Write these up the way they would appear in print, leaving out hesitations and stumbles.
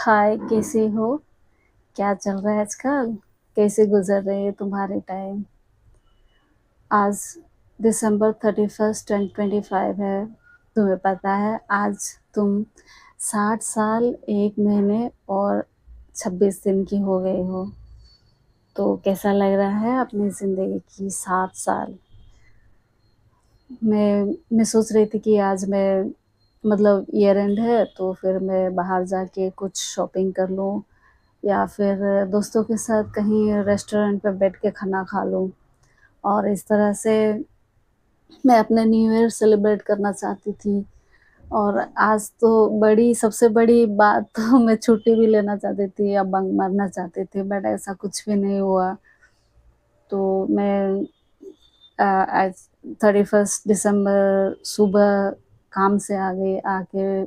हाय, कैसी हो? क्या चल रहा है आजकल? कैसे गुज़र रही है तुम्हारी टाइम? आज दिसंबर 31st 2025 है। तुम्हें पता है आज तुम 60 साल 1 महीने और 26 दिन की हो गई हो। तो कैसा लग रहा है अपनी ज़िंदगी की 60 साल? मैं सोच रही थी कि आज मैं मतलब ईयर एंड है तो फिर मैं बाहर जाके कुछ शॉपिंग कर लूँ या फिर दोस्तों के साथ कहीं रेस्टोरेंट पे बैठ के खाना खा लूँ। और इस तरह से मैं अपना न्यू ईयर सेलिब्रेट करना चाहती थी। और आज तो सबसे बड़ी बात तो मैं छुट्टी भी लेना चाहती थी या बंक मारना चाहती थी, बट ऐसा कुछ भी नहीं हुआ। तो मैं आज 31st दिसंबर सुबह काम से आ गई, आके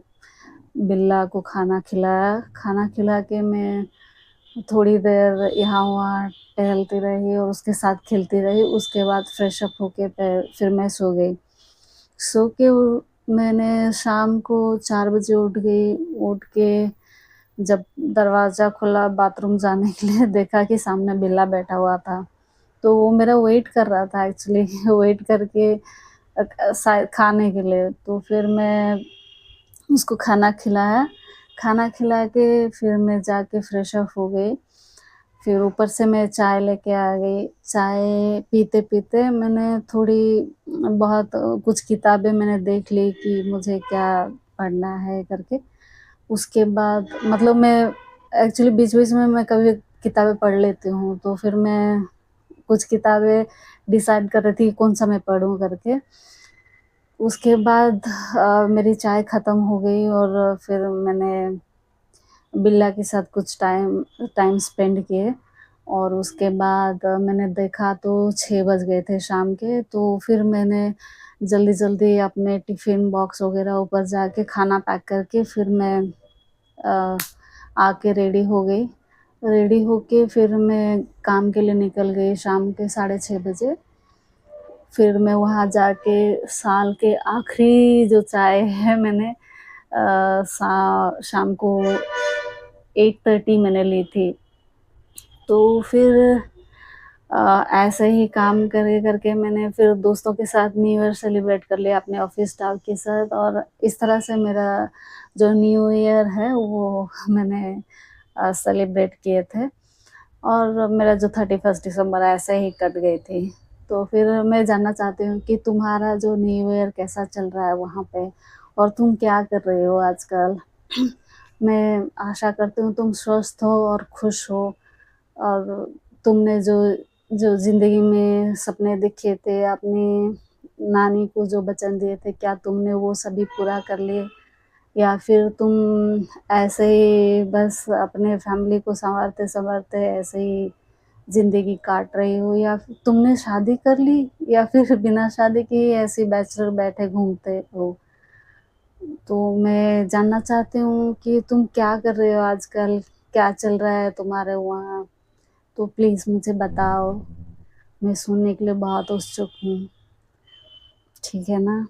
बिल्ला को खाना खिलाया। खाना खिला के मैं थोड़ी देर यहाँ-वहाँ टहलती रही और उसके साथ खेलती रही। उसके बाद फ्रेश अप होके फिर मैं सो गई। सो के मैंने शाम को 4 बजे उठ गई। उठ के जब दरवाज़ा खोला बाथरूम जाने के लिए, देखा कि सामने बिल्ला बैठा हुआ था। तो वो मेरा वेट कर रहा था एक्चुअली वेट करके शायद खाने के लिए। तो फिर मैं उसको खाना खिलाया। खाना खिला के फिर मैं जाके फ्रेश अप हो गई। फिर ऊपर से मैं चाय लेके आ गई। चाय पीते-पीते मैंने थोड़ी बहुत कुछ किताबें मैंने देख ली कि मुझे क्या पढ़ना है करके। उसके बाद मतलब मैं एक्चुअली बीच-बीच में मैं कभी किताबें पढ़ लेती हूँ, तो फिर मैं कुछ किताबें डिसाइड कर रही थी कौन-सा मैं पढ़ूँ करके। उसके बाद मेरी चाय ख़त्म हो गई और फिर मैंने बिल्ला के साथ कुछ टाइम टाइम स्पेंड किए। और उसके बाद मैंने देखा तो 6 बज गए थे शाम के, तो फिर मैंने जल्दी-जल्दी अपने टिफ़िन बॉक्स वग़ैरह ऊपर जाके खाना पैक करके फिर मैं अ, आके रेडी हो गई। रेडी होके फिर मैं काम के लिए निकल गई शाम के साढ़े 6 बजे। फिर मैं वहाँ जाके साल के आखिरी जो चाय है मैंने शाम को 8:30 मैंने ली थी। तो फिर ऐसे ही काम करके मैंने फिर दोस्तों के साथ न्यू ईयर सेलिब्रेट कर लिया अपने ऑफ़िस स्टाफ के साथ। और इस तरह से मेरा जो न्यू ईयर है वो मैंने सेलिब्रेट किए थे। और मेरा जो 31st दिसंबर ऐसे ही कट गई थी। तो फिर मैं जानना चाहती हूँ कि तुम्हारा जो न्यू ईयर कैसा चल रहा है वहाँ पे? और तुम क्या कर रहे हो आजकल? मैं आशा करती हूँ तुम स्वस्थ हो और खुश हो। और तुमने जो जो ज़िंदगी में सपने देखे थे, अपनी नानी को जो वचन दिए थे, क्या तुमने वो सभी पूरा कर लिए? या फिर तुम ऐसे ही बस अपने फैमिली को सँवारते-सँवारते ऐसे ही ज़िंदगी काट रही हो? या फिर तुमने शादी कर ली या फिर बिना शादी के ही ऐसे ही बैचलर बैठे घूमते हो? तो मैं जानना चाहती हूँ कि तुम क्या कर रहे हो आजकल? क्या चल रहा है तुम्हारे वहाँ? तो प्लीज़ मुझे बताओ। मैं सुनने के लिए बहुत उत्सुक हूँ। ठीक है ना?